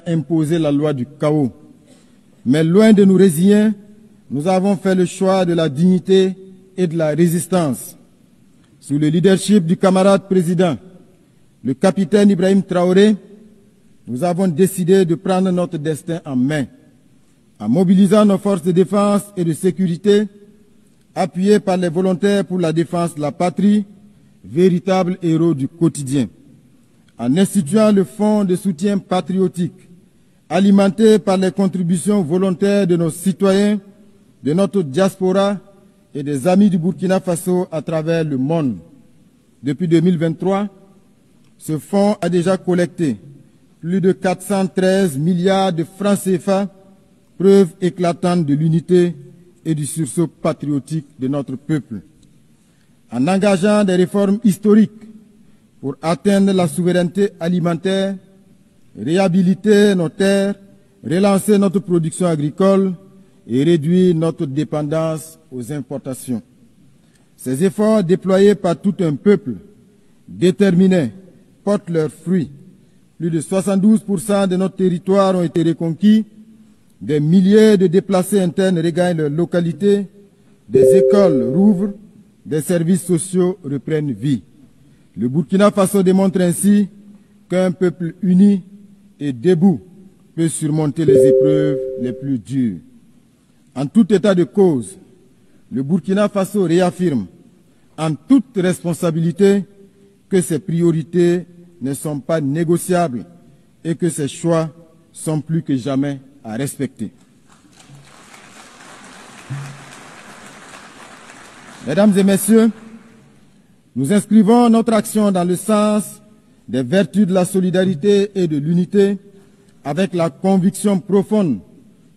imposé la loi du chaos. Mais loin de nous résigner, nous avons fait le choix de la dignité et de la résistance. Sous le leadership du camarade président, le capitaine Ibrahim Traoré, nous avons décidé de prendre notre destin en main, en mobilisant nos forces de défense et de sécurité, appuyés par les volontaires pour la défense de la patrie, véritables héros du quotidien, en instituant le fonds de soutien patriotique, alimenté par les contributions volontaires de nos citoyens, de notre diaspora et des amis du Burkina Faso à travers le monde. Depuis 2023, ce fonds a déjà collecté plus de 413 milliards de francs CFA, preuve éclatante de l'unité et du sursaut patriotique de notre peuple. En engageant des réformes historiques pour atteindre la souveraineté alimentaire, réhabiliter nos terres, relancer notre production agricole et réduire notre dépendance aux importations. Ces efforts déployés par tout un peuple déterminé portent leurs fruits. Plus de 72% de notre territoire ont été reconquis, des milliers de déplacés internes regagnent leur localité, des écoles rouvrent, des services sociaux reprennent vie. Le Burkina Faso démontre ainsi qu'un peuple uni et debout peut surmonter les épreuves les plus dures. En tout état de cause, le Burkina Faso réaffirme en toute responsabilité que ses priorités ne sont pas négociables et que ses choix sont plus que jamais à respecter. Mesdames et messieurs, nous inscrivons notre action dans le sens des vertus de la solidarité et de l'unité avec la conviction profonde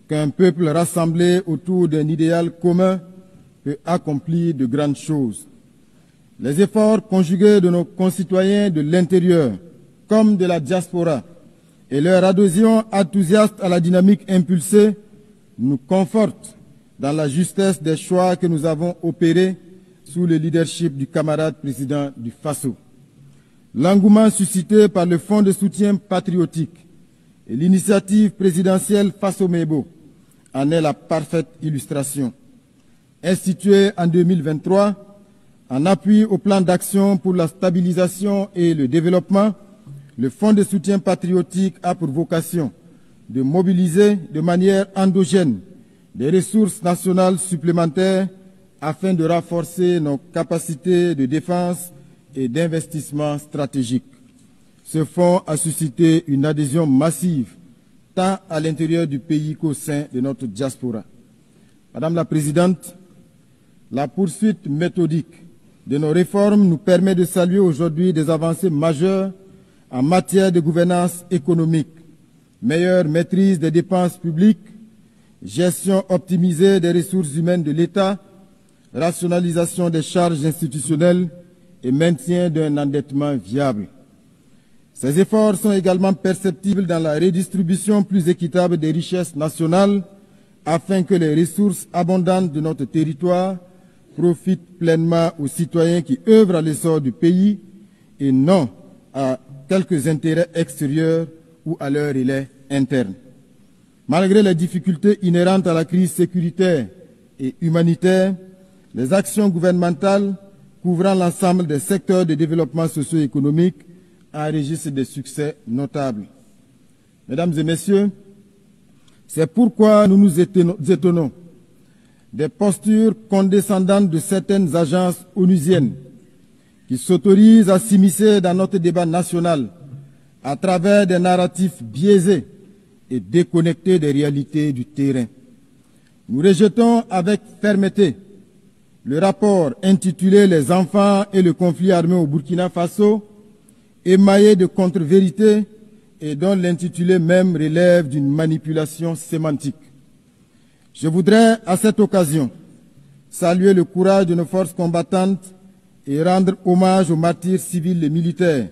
qu'un peuple rassemblé autour d'un idéal commun peut accomplir de grandes choses. Les efforts conjugués de nos concitoyens de l'intérieur comme de la diaspora et leur adhésion enthousiaste à la dynamique impulsée nous confortent dans la justesse des choix que nous avons opérés sous le leadership du camarade président du Faso. L'engouement suscité par le Fonds de soutien patriotique et l'initiative présidentielle Faso-Mebo en est la parfaite illustration. Institué en 2023, en appui au plan d'action pour la stabilisation et le développement, le Fonds de soutien patriotique a pour vocation de mobiliser de manière endogène des ressources nationales supplémentaires afin de renforcer nos capacités de défense et d'investissement stratégique. Ce fonds a suscité une adhésion massive tant à l'intérieur du pays qu'au sein de notre diaspora. Madame la Présidente, la poursuite méthodique de nos réformes nous permet de saluer aujourd'hui des avancées majeures en matière de gouvernance économique, meilleure maîtrise des dépenses publiques, gestion optimisée des ressources humaines de l'État, rationalisation des charges institutionnelles et maintien d'un endettement viable. Ces efforts sont également perceptibles dans la redistribution plus équitable des richesses nationales afin que les ressources abondantes de notre territoire profitent pleinement aux citoyens qui œuvrent à l'essor du pays et non à quelques intérêts extérieurs ou à leur relais interne. Malgré les difficultés inhérentes à la crise sécuritaire et humanitaire, les actions gouvernementales couvrant l'ensemble des secteurs de développement socio-économique enregistrent des succès notables. Mesdames et messieurs, c'est pourquoi nous nous étonnons des postures condescendantes de certaines agences onusiennes qui s'autorisent à s'immiscer dans notre débat national à travers des narratifs biaisés et déconnectés des réalités du terrain. Nous rejetons avec fermeté le rapport intitulé « Les enfants et le conflit armé au Burkina Faso », émaillé de contre-vérités et dont l'intitulé même relève d'une manipulation sémantique. Je voudrais, à cette occasion, saluer le courage de nos forces combattantes et rendre hommage aux martyrs civils et militaires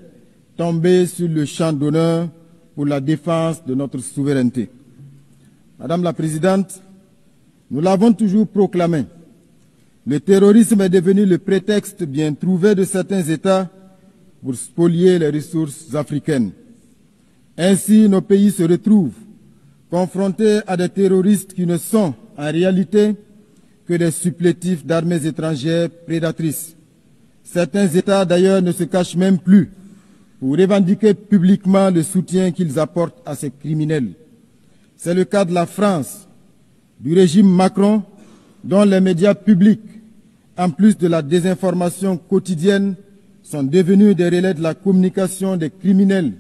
tombés sur le champ d'honneur pour la défense de notre souveraineté. Madame la Présidente, nous l'avons toujours proclamé, le terrorisme est devenu le prétexte bien trouvé de certains États pour spolier les ressources africaines. Ainsi, nos pays se retrouvent confrontés à des terroristes qui ne sont en réalité que des supplétifs d'armées étrangères prédatrices. Certains États d'ailleurs ne se cachent même plus pour revendiquer publiquement le soutien qu'ils apportent à ces criminels. C'est le cas de la France, du régime Macron, dont les médias publics, en plus de la désinformation quotidienne, sont devenus des relais de la communication des criminels,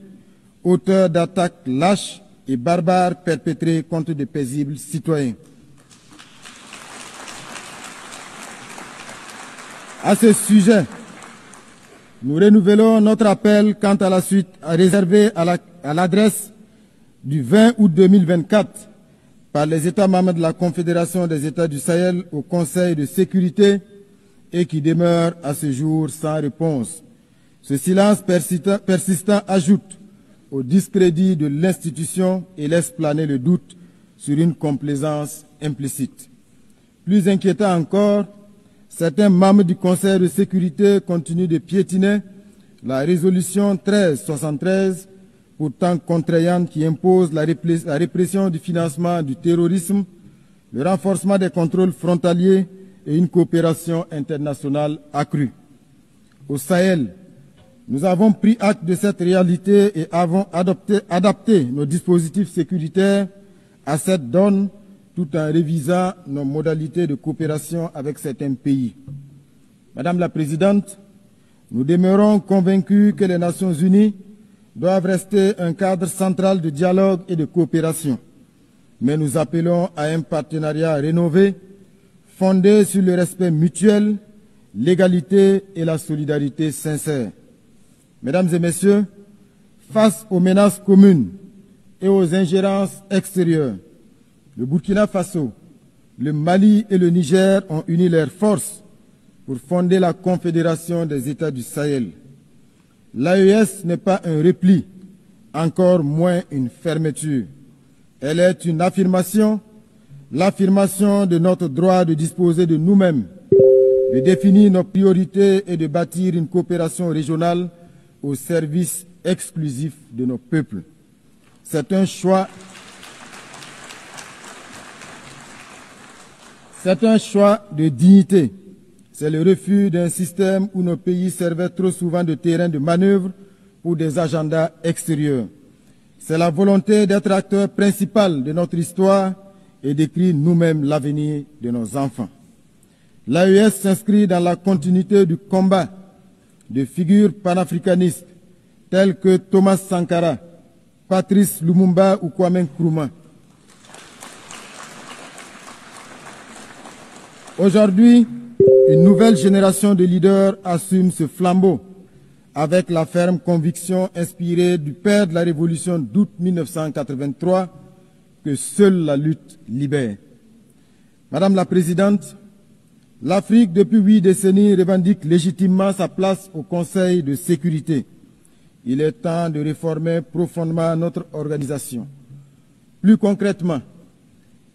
auteurs d'attaques lâches et barbares perpétrées contre de paisibles citoyens. À ce sujet, nous renouvelons notre appel quant à la suite réservé à l'adresse du 20 août 2024 par les États membres de la Confédération des États du Sahel au Conseil de sécurité et qui demeure à ce jour sans réponse. Ce silence persistant ajoute au discrédit de l'institution et laisse planer le doute sur une complaisance implicite. Plus inquiétant encore, certains membres du Conseil de sécurité continuent de piétiner la résolution 1373, pourtant contraignante, qui impose la répression du financement du terrorisme, le renforcement des contrôles frontaliers et une coopération internationale accrue. Au Sahel, nous avons pris acte de cette réalité et avons adapté nos dispositifs sécuritaires à cette donne tout en révisant nos modalités de coopération avec certains pays. Madame la Présidente, nous demeurons convaincus que les Nations Unies doivent rester un cadre central de dialogue et de coopération. Mais nous appelons à un partenariat rénové, fondé sur le respect mutuel, l'égalité et la solidarité sincère. Mesdames et Messieurs, face aux menaces communes et aux ingérences extérieures, le Burkina Faso, le Mali et le Niger ont uni leurs forces pour fonder la Confédération des États du Sahel. L'AES n'est pas un repli, encore moins une fermeture. Elle est une affirmation, l'affirmation de notre droit de disposer de nous-mêmes, de définir nos priorités et de bâtir une coopération régionale au service exclusif de nos peuples. C'est un choix de dignité. C'est le refus d'un système où nos pays servaient trop souvent de terrain de manœuvre pour des agendas extérieurs. C'est la volonté d'être acteur principal de notre histoire et d'écrire nous-mêmes l'avenir de nos enfants. L'AES s'inscrit dans la continuité du combat de figures panafricanistes telles que Thomas Sankara, Patrice Lumumba ou Kwame Nkrumah. Aujourd'hui, une nouvelle génération de leaders assume ce flambeau avec la ferme conviction inspirée du père de la Révolution d'août 1983 que seule la lutte libère. Madame la Présidente, l'Afrique, depuis 8 décennies, revendique légitimement sa place au Conseil de sécurité. Il est temps de réformer profondément notre organisation. Plus concrètement,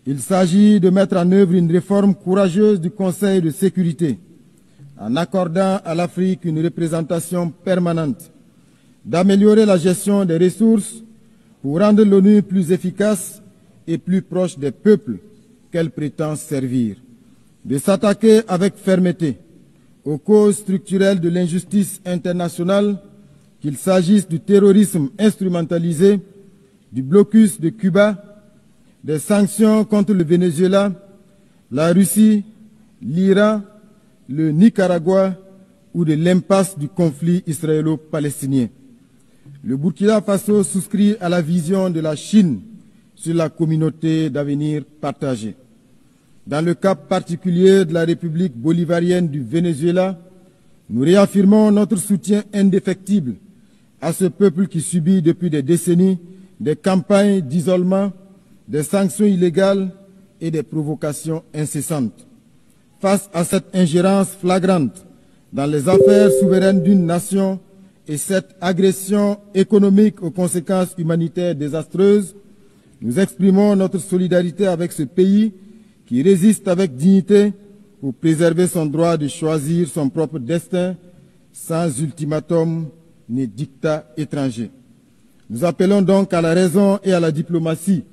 il s'agit de mettre en œuvre une réforme courageuse du Conseil de sécurité, en accordant à l'Afrique une représentation permanente, d'améliorer la gestion des ressources pour rendre l'ONU plus efficace et plus proche des peuples qu'elle prétend servir, de s'attaquer avec fermeté aux causes structurelles de l'injustice internationale, qu'il s'agisse du terrorisme instrumentalisé, du blocus de Cuba, des sanctions contre le Venezuela, la Russie, l'Iran, le Nicaragua ou de l'impasse du conflit israélo-palestinien. Le Burkina Faso souscrit à la vision de la Chine sur la communauté d'avenir partagée. Dans le cas particulier de la République bolivarienne du Venezuela, nous réaffirmons notre soutien indéfectible à ce peuple qui subit depuis des décennies des campagnes d'isolement, des sanctions illégales et des provocations incessantes. Face à cette ingérence flagrante dans les affaires souveraines d'une nation et cette agression économique aux conséquences humanitaires désastreuses, nous exprimons notre solidarité avec ce pays qui résiste avec dignité pour préserver son droit de choisir son propre destin sans ultimatum ni dictat étranger. Nous appelons donc à la raison et à la diplomatie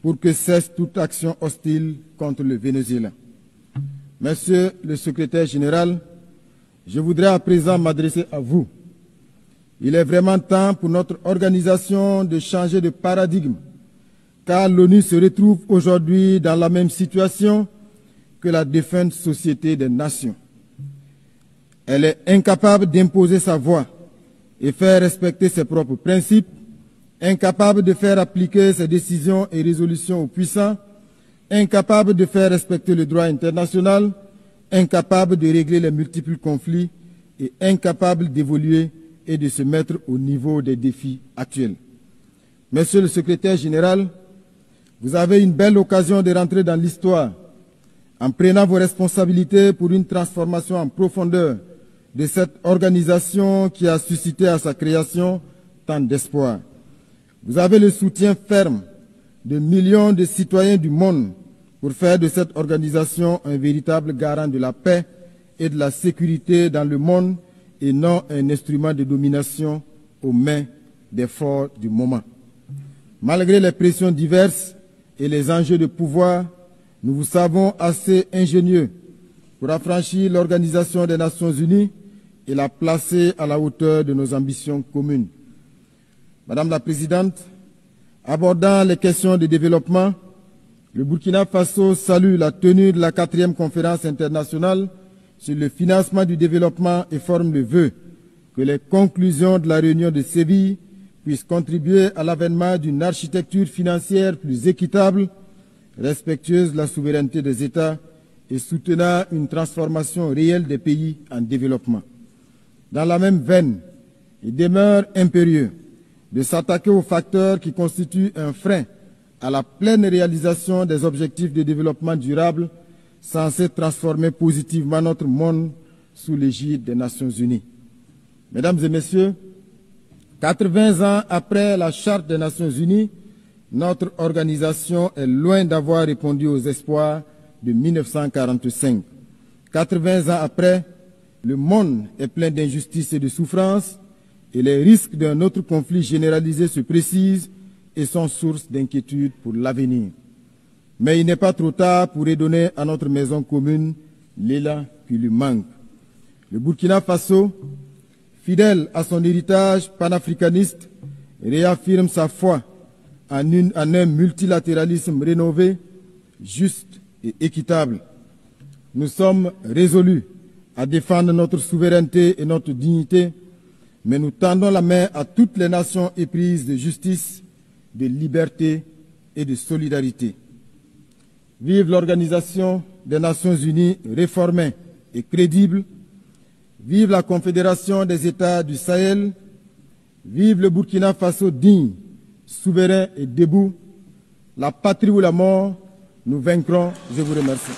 pour que cesse toute action hostile contre le Venezuela. Monsieur le secrétaire général, je voudrais à présent m'adresser à vous. Il est vraiment temps pour notre organisation de changer de paradigme, car l'ONU se retrouve aujourd'hui dans la même situation que la défunte Société des Nations. Elle est incapable d'imposer sa voix et faire respecter ses propres principes, incapable de faire appliquer ses décisions et résolutions aux puissants, incapable de faire respecter le droit international, incapable de régler les multiples conflits et incapable d'évoluer et de se mettre au niveau des défis actuels. Monsieur le secrétaire général, vous avez une belle occasion de rentrer dans l'histoire en prenant vos responsabilités pour une transformation en profondeur de cette organisation qui a suscité à sa création tant d'espoir. Vous avez le soutien ferme de millions de citoyens du monde pour faire de cette organisation un véritable garant de la paix et de la sécurité dans le monde et non un instrument de domination aux mains des forts du moment. Malgré les pressions diverses et les enjeux de pouvoir, nous vous savons assez ingénieux pour affranchir l'Organisation des Nations Unies et la placer à la hauteur de nos ambitions communes. Madame la Présidente, abordant les questions de développement, le Burkina Faso salue la tenue de la 4e conférence internationale sur le financement du développement et forme le vœu que les conclusions de la réunion de Séville puissent contribuer à l'avènement d'une architecture financière plus équitable, respectueuse de la souveraineté des États et soutenant une transformation réelle des pays en développement. Dans la même veine, il demeure impérieux de s'attaquer aux facteurs qui constituent un frein à la pleine réalisation des objectifs de développement durable censés transformer positivement notre monde sous l'égide des Nations Unies. Mesdames et Messieurs, 80 ans après la Charte des Nations Unies, notre organisation est loin d'avoir répondu aux espoirs de 1945. 80 ans après, le monde est plein d'injustices et de souffrances et les risques d'un autre conflit généralisé se précisent et sont source d'inquiétude pour l'avenir. Mais il n'est pas trop tard pour redonner à notre maison commune l'élan qui lui manque. Le Burkina Faso, fidèle à son héritage panafricaniste, réaffirme sa foi en un multilatéralisme rénové, juste et équitable. Nous sommes résolus à défendre notre souveraineté et notre dignité, mais nous tendons la main à toutes les nations éprises de justice, de liberté et de solidarité. Vive l'Organisation des Nations Unies réformée et crédible. Vive la Confédération des États du Sahel. Vive le Burkina Faso digne, souverain et debout. La patrie ou la mort, nous vaincrons. Je vous remercie.